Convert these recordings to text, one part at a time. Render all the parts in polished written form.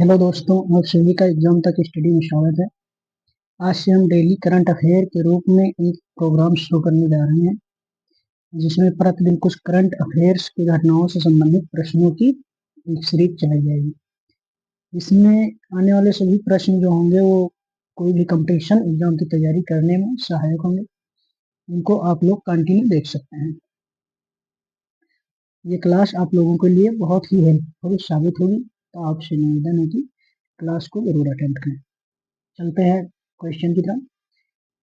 Hello दोस्तों, आप सभी का एग्जाम तक स्टडी में स्वागत है। आज से हम डेली करंट अफेयर के रूप में एक प्रोग्राम शुरू करने जा रहे हैं, जिसमें प्रतिदिन कुछ करंट अफेयर्स की घटनाओं से संबंधित प्रश्नों की एक सीरीज चलाई जाएगी। इसमें आने वाले सभी प्रश्न जो होंगे वो कोई भी कंपटीशन एग्जाम की तैयारी करने में सहायक होंगे। इनको आप लोग कंटिन्यू देख सकते हैं। ये क्लास आप लोगों के लिए बहुत ही हेल्पफुल साबित होगी, तो आपसे निवेदन है कि क्लास को जरूर अटेंड करें। चलते हैं क्वेश्चन की तरफ।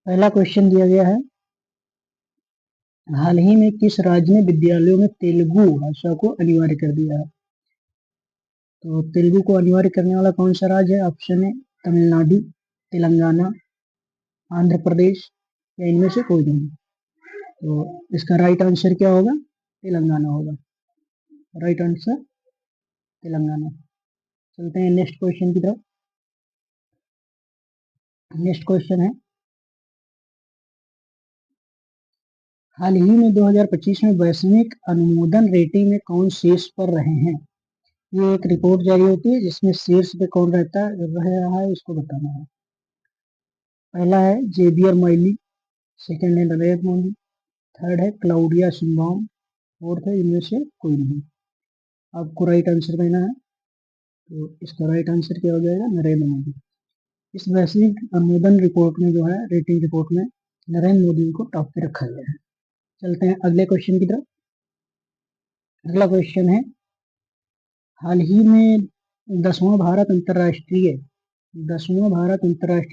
पहला क्वेश्चन दिया गया है, हाल ही में किस राज्य ने विद्यालयों में तेलुगु भाषा को अनिवार्य कर दिया है? तो तेलुगु को अनिवार्य करने वाला कौन सा राज्य है? ऑप्शन है तमिलनाडु, तेलंगाना, आंध्र प्रदेश या इनमें से कोई नहीं। तो इसका राइट आंसर क्या होगा? तेलंगाना होगा। Right answer Telangana. चलते हैं नेक्स्ट क्वेश्चन की तरफ। नेक्स्ट क्वेश्चन है, हाल ही में 2025 में वैश्विक अनुमोदन रेटिंग में कौन शीर्ष पर रहे हैं? ये एक रिपोर्ट जारी होती है जिसमें शीर्ष पे कौन रह रहा है इसको बताना है। पहला है जेवियर माइली, सेकंड है नरेंद्र मोदी, थर्ड है क्लाउडिया शिंबाम, फोर्थ है इनमें से कोई नहीं। आपको राइट आंसर देना है, तो इसका राइट आंसर क्या हो जाएगा? नरेंद्र मोदी। इस वैश्विक अनुमोदन रिपोर्ट में जो है, रेटिंग रिपोर्ट में नरेंद्र मोदी को टॉप पे रखा गया है। चलते हैं अगले क्वेश्चन की तरफ। अगला क्वेश्चन है, हाल ही में 10वां भारत अंतर्राष्ट्रीय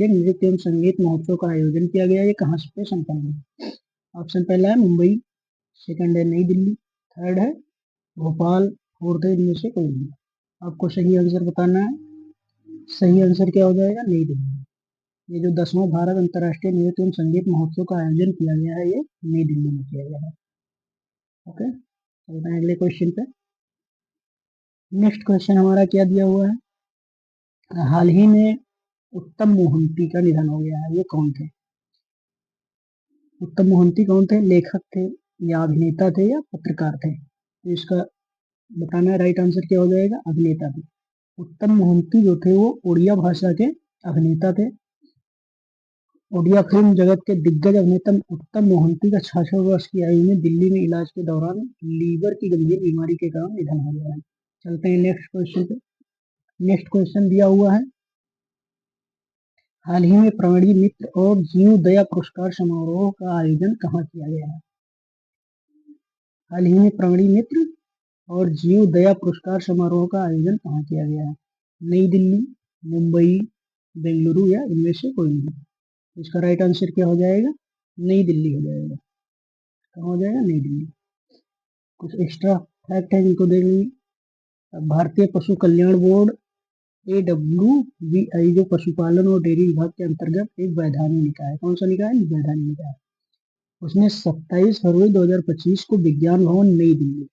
नृत्य एवं संगीत महोत्सव का आयोजन किया गया। ये कहाँ पे संपन्न है? ऑप्शन पहला है मुंबई, सेकंड है नई दिल्ली, थर्ड है भोपाल, फोर्थ है इनमें से कोई नहीं। आपको सही आंसर बताना है। सही आंसर क्या हो जाएगा? नई दिल्ली। ये जो 10वां भारत अंतर्राष्ट्रीय नृत्य एवं संगीत महोत्सव का आयोजन किया गया है, ये नई दिल्ली में किया गया है। ओके, चलते हैं अगले क्वेश्चन पे। नेक्स्ट क्वेश्चन हमारा क्या दिया हुआ है, हाल ही में उत्तम मोहंती का निधन हो गया है। ये कौन थे? उत्तम मोहंती कौन थे? लेखक थे या अभिनेता थे या पत्रकार थे? तो इसका बताना है। राइट आंसर क्या हो जाएगा? अभिनेता थे। उत्तम मोहंती जो थे वो उड़िया भाषा के अभिनेता थे। उड़िया फिल्म जगत के दिग्गज अभिनेता उत्तम मोहंती का 66 वर्ष की आयु में दिल्ली में इलाज के दौरान लीवर की गंभीर बीमारी के कारण निधन हो गया है। चलते हैं नेक्स्ट क्वेश्चन पे। नेक्स्ट क्वेश्चन दिया हुआ है, हाल ही में प्राणी मित्र और जीव दया पुरस्कार समारोह का आयोजन कहाँ किया गया है? हाल ही में प्राणी मित्र और जीव दया पुरस्कार समारोह का आयोजन कहाँ किया गया है? नई दिल्ली, मुंबई, बेंगलुरु या इनमें से कोई नहीं। इसका राइट आंसर क्या हो जाएगा? नई दिल्ली हो जाएगा। कहाँ हो जाएगा? नई दिल्ली। कुछ एक्स्ट्रा फैक्ट है जिनको देख लीजिए। भारतीय पशु कल्याण बोर्ड AWVI जो पशुपालन और डेयरी विभाग के अंतर्गत एक वैधानिक निकाय है। कौन सा निकाय है? वैधानिक निकाय। उसने 27 फरवरी 2025 को विज्ञान भवन नई दिल्ली,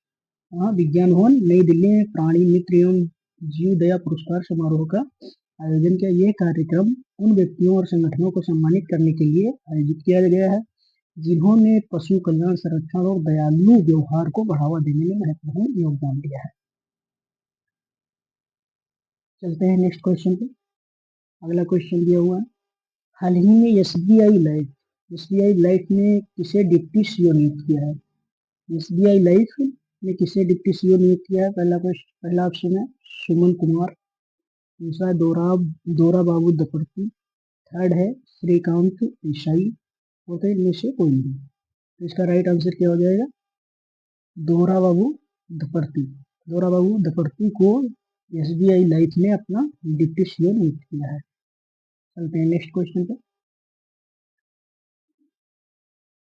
हाँ विज्ञान भवन नई दिल्ली में प्राणी मित्र एवं जीव दया पुरस्कार समारोह का आयोजन किया। यह कार्यक्रम उन व्यक्तियों और संगठनों को सम्मानित करने के लिए आयोजित किया गया है जिन्होंने पशु कल्याण, संरक्षण और दयालु व्यवहार को बढ़ावा देने में महत्वपूर्ण योगदान दिया है। चलते हैं नेक्स्ट क्वेश्चन पे। अगला क्वेश्चन दिया हुआ है, हाल ही में एसबीआई लाइफ ने किसे डिप्टी सीईओ नियुक्त किया है? एसबीआई लाइफ ने किसे डिप्टी सीईओ नियुक्त किया है? पहला ऑप्शन है सुमन कुमार, दूसरा है दोरा बाबू दफर्ती, थर्ड है श्रीकांत ईसाई, फोर्थ है इनमें से कोई नहीं। तो इसका राइट आंसर क्या हो जाएगा? दोरा बाबू दफर्ती। दोरा बाबू दफर्ती को एसबीआई लाइफ ने अपना डिप्टी सीईओ नियुक्त किया है। चलते हैं नेक्स्ट क्वेश्चन पे।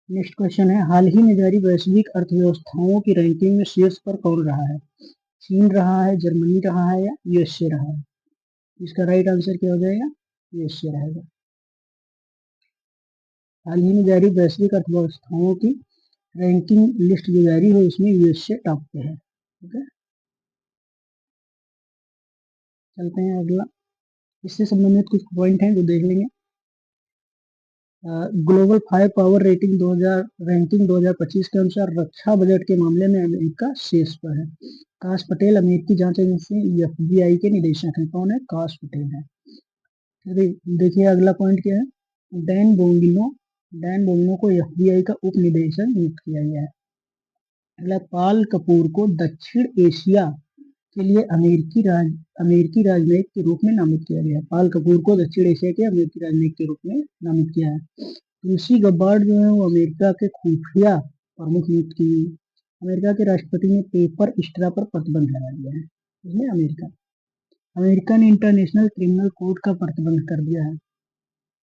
नेक्स्ट क्वेश्चन है, हाल ही में जारी वैश्विक अर्थव्यवस्थाओं की रैंकिंग में शीर्ष पर कौन रहा है? चीन रहा है, जर्मनी रहा है या यूएसए रहा है? इसका राइट आंसर क्या हो जाएगा? यूएसए रहेगा। हाल ही में जारी वैश्विक अर्थव्यवस्थाओं की रैंकिंग लिस्ट जो जारी हुई उसमें यूएसए टॉप पे है। ओके, चलते हैं अगला। इससे संबंधित कुछ पॉइंट हैं जो देख लेंगे। ग्लोबल 5 पावर रैंकिंग 2025 के अनुसार रक्षा बजट के मामले में अमेरिका शीर्ष पर है। काश पटेल अमेरिकी जांच एजेंसी FBI के निदेशक हैं। कौन है? काश पटेल है। देखिए अगला पॉइंट क्या है। डैन बोंगिनो को FBI का उप निदेशक नियुक्त किया गया है। अगला, पाल कपूर को दक्षिण एशिया के लिए अमेरिकी राजनयिक के रूप में नामित किया गया है। पाल कपूर को दक्षिण एशिया के अमेरिकी राजनयिक के रूप में नामित किया है। तुलसी गब्बार्ड जो है वो अमेरिका के खुफिया प्रमुख नियुक्त की गई। अमेरिका के राष्ट्रपति ने पेपर स्ट्रा पर प्रतिबंध लगा दिया है। इसमें अमेरिका ने इंटरनेशनल क्रिमिनल कोर्ट का प्रतिबंध कर दिया है।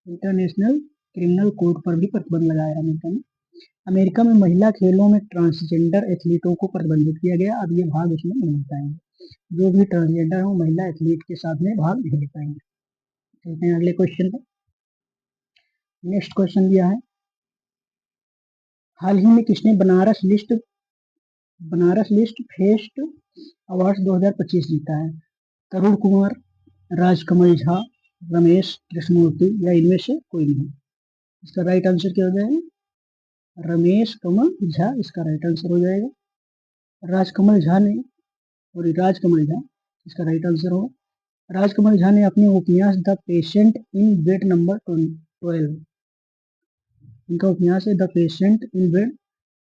इंटरनेशनल क्रिमिनल कोर्ट पर भी प्रतिबंध लगाया अमेरिका ने। अमेरिका में महिला खेलों में ट्रांसजेंडर एथलीटों को प्रतिबंधित किया गया। अब ये भाग इसमें नहीं ले पाएंगे। जो भी ट्रांसजेंडर हो महिला एथलीट के साथ में भाग नहीं ले पाएंगे। चलते हैं अगले क्वेश्चन पर। नेक्स्ट क्वेश्चन दिया है, हाल ही में किसने बनारस लिस्ट फेस्ट अवार्ड 2025 जीता है? तरुण कुमार, राजकमल झा, रमेश कृष्णमूर्ति या इनमें से कोई नहीं। इसका राइट आंसर क्या हो जाएगा? रमेश कमल झा इसका राइट आंसर हो जाएगा। राजकमल झा इसका राइट आंसर होगा। राजकमल झा ने अपने उपन्यास the patient in bed number 12, इनका उपन्यास है the patient in bed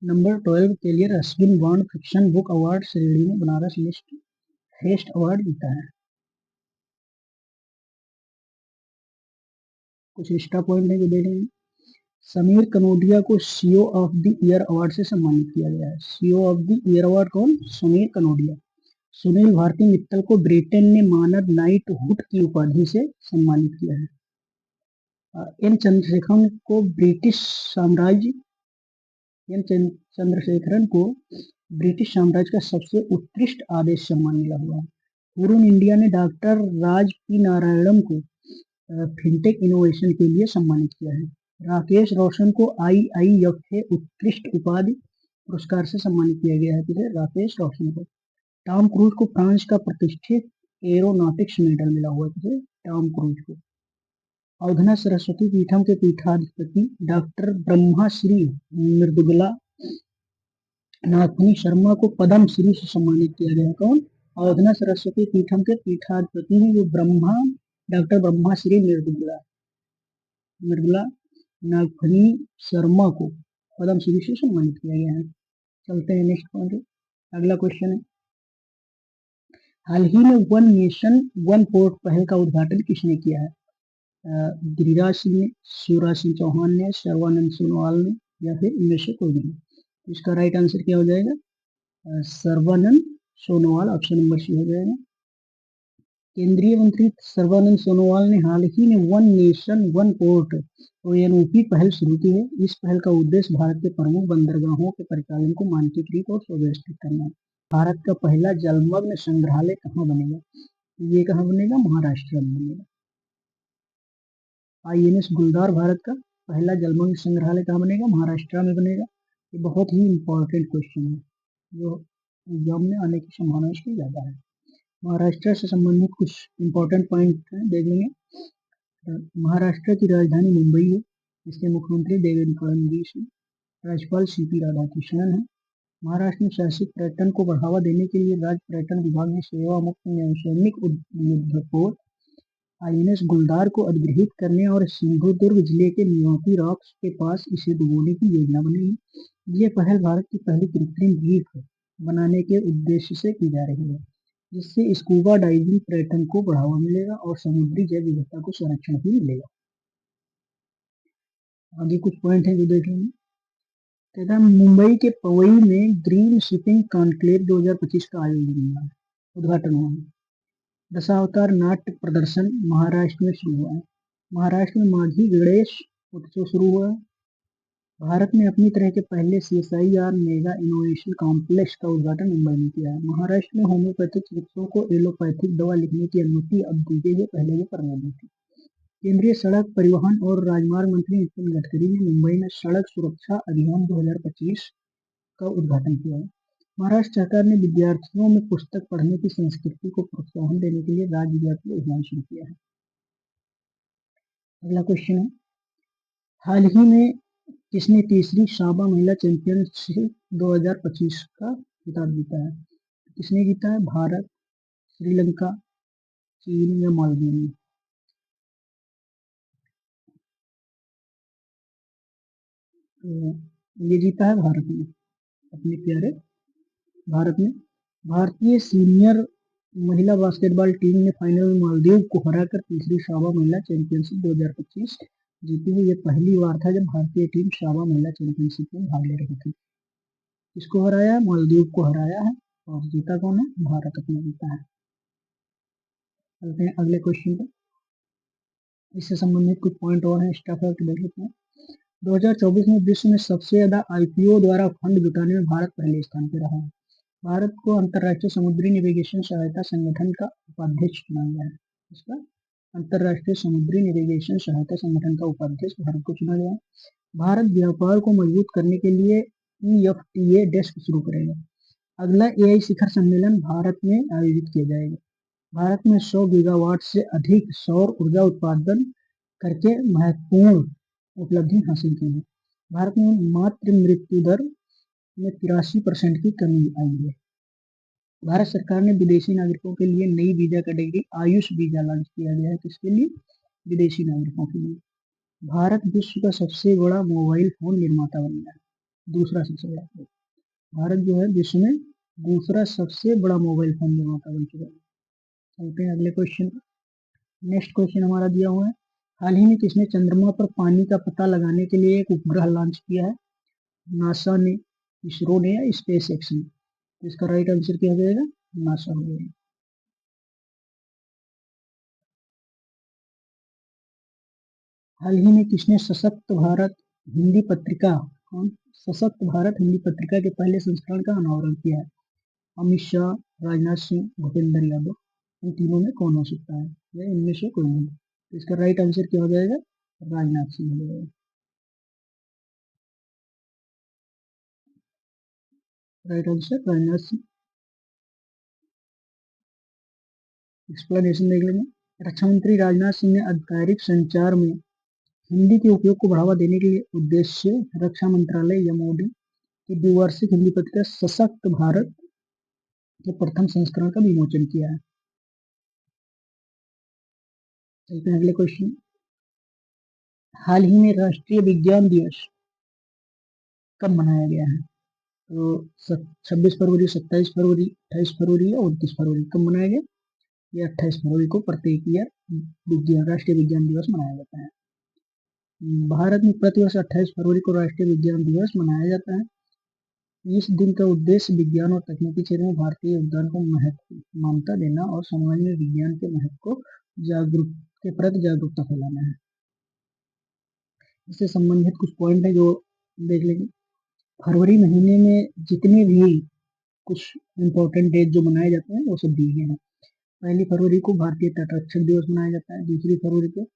number 12 के लिए Ruskin bond fiction book award श्रेणी में बनारस लिस्ट फेस्ट अवार्ड जीता है। कुछ एक्स्ट्रा पॉइंट है जो देखेंगे। समीर कनोडिया को CO of the year award से सम्मानित किया गया है। CO of the year award कौन? समीर कनोडिया। सुनील भारती मित्तल को ब्रिटेन ने मानद नाइटहुड की उपाधि से सम्मानित किया है। एन चंद्रशेखरन को ब्रिटिश साम्राज्य का सबसे उत्कृष्ट आदेश सम्मान मिला हुआ है। हुरुन इंडिया ने डॉक्टर राज पी नारायणम को फिनटेक इनोवेशन के लिए सम्मानित किया है। राकेश रोशन को IIFA उत्कृष्ट उपाधि पुरस्कार से सम्मानित किया गया है। किसे? राकेश रोशन को। टॉम क्रूज को फ्रांस का प्रतिष्ठित एरोनॉटिक्स मेडल मिला हुआ है। टॉम क्रूज को। अवधना सरस्वती पीठम के पीठाधिपति डॉक्टर ब्रह्माश्री मृदुला नागफनी शर्मा को पद्म श्री से सम्मानित किया गया। कौन? अवधना सरस्वती पीठम के पीठाधिपति हैं जो डॉक्टर ब्रह्माश्री मृदुला नागफनी शर्मा को पद्म श्री से सम्मानित किया गया है। चलते हैं नेक्स्ट पॉइंट। अगला क्वेश्चन है, हाल ही में वन नेशन वन पोर्ट पहल का उद्घाटन किसने किया है? गिरिराज सिंह ने, शिवराज सिंह चौहान ने, सर्बानंद सोनोवाल ने या फिर इनमें से कोई नहीं। इसका राइट आंसर क्या हो जाएगा? Sarbananda Sonowal, option number C हो जाएगा। केंद्रीय मंत्री सर्बानंद सोनोवाल ने हाल ही में one nation one port ONOP पहल शुरू की है। इस पहल का उद्देश्य भारत के प्रमुख बंदरगाहों के परिचालन को मानकीकृत और सुव्यवस्थित करना है। भारत का पहला जलमग्न संग्रहालय कहाँ बनेगा? ये कहाँ बनेगा? महाराष्ट्र में बनेगा। INS गुलदार भारत का पहला जलमग्न संग्रहालय कहाँ बनेगा? महाराष्ट्र में बनेगा। ये बहुत ही इंपॉर्टेंट क्वेश्चन है जो एग्जाम में आने की संभावना इसकी ज्यादा है। महाराष्ट्र से संबंधित कुछ इंपॉर्टेंट पॉइंट देख लेंगे। महाराष्ट्र की राजधानी मुंबई है। इसके मुख्यमंत्री देवेंद्र फडणवीस है। राज्यपाल CP राधाकृष्णन है। महाराष्ट्र में साहसिक पर्यटन को बढ़ावा देने के लिए राज्य पर्यटन विभाग ने सेवा मुक्त नौसैनिक युद्धपोत INS गुलदार को अधिग्रहित करने और सिंधुदुर्ग जिले के मियावाकी रॉक्स के पास इसे डुबोने की योजना बनाई है। ये पहल भारत की पहली कृत्रिम द्वीप बनाने के उद्देश्य से की जा रही है, जिससे स्कूबा डाइविंग पर्यटन को बढ़ावा मिलेगा और समुद्री जैव विविधता को संरक्षण भी मिलेगा। आगे कुछ पॉइंट है जो देखेंगे। तथा मुंबई के पवई में ग्रीन शिपिंग कॉन्क्लेव 2025 का आयोजन हुआ है, उद्घाटन हुआ है। दशावतार नाट्य प्रदर्शन महाराष्ट्र में शुरू हुआ है। महाराष्ट्र में माघी गणेश उत्सव शुरू हुआ है। भारत ने अपनी तरह के पहले CSIR मेगा इनोवेशन कॉम्प्लेक्स का उद्घाटन मुंबई में किया है। महाराष्ट्र में होम्योपैथिक चिकित्सकों को एलोपैथिक दवा लिखने की अनुमति अब दी गई है, पहले ये परमिट थी। केंद्रीय सड़क परिवहन और राजमार्ग मंत्री नितिन गडकरी ने मुंबई में सड़क सुरक्षा अभियान 2025 का उद्घाटन किया है। महाराष्ट्र सरकार ने विद्यार्थियों में पुस्तक पढ़ने की संस्कृति को प्रोत्साहन देने के लिए राज्यव्यापी अभियान शुरू किया है। अगला क्वेश्चन है, हाल ही में किसने तीसरी साबा महिला चैंपियनशिप 2025 का खिताब जीता है? किसने जीता है? भारत, श्रीलंका, चीन या मालदीव ने? तो ये जीता है भारत ने, अपने प्यारे भारत ने। भारतीय सीनियर महिला बास्केटबॉल टीम ने फाइनल में मालदीव को हराकर तीसरी साबा महिला चैंपियनशिप 2025 जीती है। यह पहली बार था जब भारतीय टीम साबा महिला चैंपियनशिप में भाग ले रही थी। किसको हराया? मालदीव को हराया है। और जीता कौन है? भारत अपना जीता है। चलते हैं अगले क्वेश्चन पर। इससे संबंधित कुछ पॉइंट और हैं, एक्स्ट्रा फैक्ट देख लेते हैं। 2024 में विश्व में सबसे ज्यादा आईपीओ द्वारा फंड जुटाने में भारत पहले स्थान पर रहा है। भारत को अंतर्राष्ट्रीय समुद्री नेविगेशन सहायता संगठन का उपाध्यक्ष चुना गया है। इसका अंतर्राष्ट्रीय समुद्री नेविगेशन सहायता संगठन का उपाध्यक्ष भारत को चुना गया है। भारत व्यापार को मजबूत करने के लिए EFTA डेस्क शुरू करेगा। अगला AI शिखर सम्मेलन भारत में आयोजित किया जाएगा। भारत में 100 गीगावाट से अधिक सौर ऊर्जा उत्पादन करके महत्वपूर्ण उपलब्धि हासिल की है। भारत में मातृ मृत्यु दर में 83% की कमी आई है। भारत सरकार ने विदेशी नागरिकों के लिए नई visa category Ayush visa launch किया गया है। किसके लिए? विदेशी नागरिकों के लिए। भारत विश्व का सबसे बड़ा मोबाइल फोन निर्माता बन गया है, दूसरा सबसे बड़ा। भारत जो है विश्व में दूसरा सबसे बड़ा मोबाइल फोन निर्माता बन चुका है। चलते हैं अगले क्वेश्चन पर। नेक्स्ट क्वेश्चन हमारा दिया हुआ है, हाल ही में किसने चंद्रमा पर पानी का पता लगाने के लिए एक उपग्रह लॉन्च किया है? नासा ने, इसरो ने या स्पेस एक्स ने? इसका राइट आंसर क्या हो जाएगा? नासा हो जाएगा। हाल ही में किसने सशक्त भारत हिंदी पत्रिका सशक्त भारत हिंदी पत्रिका के पहले संस्करण का अनावरण किया है? अमित शाह, राजनाथ सिंह, भूपेंद्र यादव। इन तीनों में कौन हो सकता है या इनमें से कोई नहीं? तो इसका राइट आंसर क्या हो जाएगा? राजनाथ सिंह हो जाएगा। Right answer Rajnath Singh. Explanation देख लेंगे। रक्षा मंत्री राजनाथ सिंह ने आधिकारिक संचार में हिंदी के उपयोग को बढ़ावा देने के लिए उद्देश्य रक्षा मंत्रालय MOD की द्विवार्षिक हिंदी पत्रिका सशक्त भारत के प्रथम संस्करण का विमोचन किया है। चलते हैं अगले क्वेश्चन। हाल ही में राष्ट्रीय विज्ञान दिवस कब मनाया गया है? तो 26 फरवरी, 27 फरवरी, 28 फरवरी या 29 फरवरी कब मनाया गया? ये 28 फरवरी को प्रत्येक ईयर राष्ट्रीय विज्ञान दिवस मनाया जाता है। भारत में प्रतिवर्ष 28 फरवरी को राष्ट्रीय विज्ञान दिवस मनाया जाता है। इस दिन का उद्देश्य विज्ञान और तकनीकी क्षेत्र में भारतीय योगदान को महत्व मान्यता देना और समाज में विज्ञान के महत्व को के प्रति जागरूकता फैलाना है। इससे संबंधित कुछ पॉइंट है जो देख लेंगे। फरवरी महीने में जितने भी कुछ इम्पोर्टेंट डेट जो मनाए जाते हैं वो सब दिए गए हैं। 1 फरवरी को भारतीय तटरक्षक दिवस मनाया जाता है। 2 फरवरी को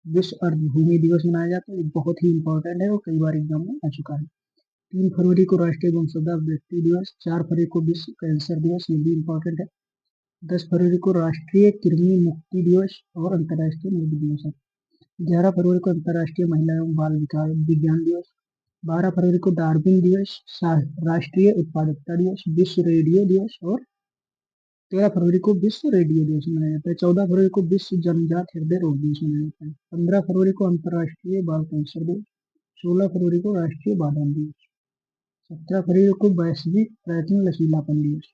विश्व अर्धभूमि दिवस मनाया जाता है, बहुत ही इंपॉर्टेंट है और कई बार एग्जाम में आ चुका है। 3 फरवरी को राष्ट्रीय गुमशुदा व्यक्ति दिवस। 4 फरवरी को विश्व कैंसर दिवस, ये भी इंपॉर्टेंट है। 10 फरवरी को राष्ट्रीय कृमि मुक्ति दिवस और अंतर्राष्ट्रीय नदी दिवस है। 11 फरवरी को अंतर्राष्ट्रीय महिला एवं बाल विकास विज्ञान दिवस। 12 फरवरी को डार्विन दिवस, राष्ट्रीय उत्पादकता दिवस, विश्व रेडियो दिवस और 13 फरवरी को विश्व रेडियो दिवस मनाया जाता है। 14 फरवरी को विश्व जन्मजात हृदय रोग दिवस मनाया जाता है। 15 फरवरी को अंतर्राष्ट्रीय बाल कैंसर दिवस। 16 फरवरी को राष्ट्रीय बादाम दिवस। 17 फरवरी को वैश्विक प्रयत्न लचीलापन दिवस।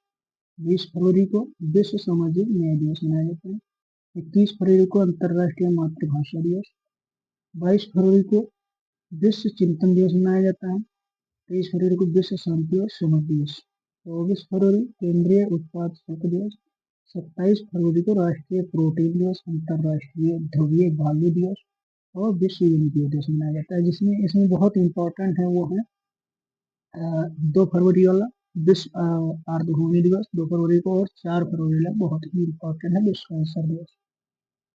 20 फरवरी को विश्व सामाजिक न्याय दिवस मनाया जाता है। 21 फरवरी को अंतर्राष्ट्रीय मातृभाषा दिवस। 22 फरवरी को विश्व चिंतन दिवस मनाया जाता है। 23 फरवरी को विश्व शांति और समझ दिवस। 24 फरवरी केंद्रीय उत्पाद शुल्क दिवस। 27 फरवरी को राष्ट्रीय प्रोटीन दिवस, अंतर्राष्ट्रीय ध्रुवीय भालू दिवस और विश्व यूनिटी दिवस मनाया जाता है। जिसमें इसमें बहुत इंपॉर्टेंट है वो है 2 फरवरी वाला विश्व आर्द्रभूमि दिवस 2 फरवरी को, और 4 फरवरी वाला बहुत ही इंपॉर्टेंट है विश्व कैंसर दिवस।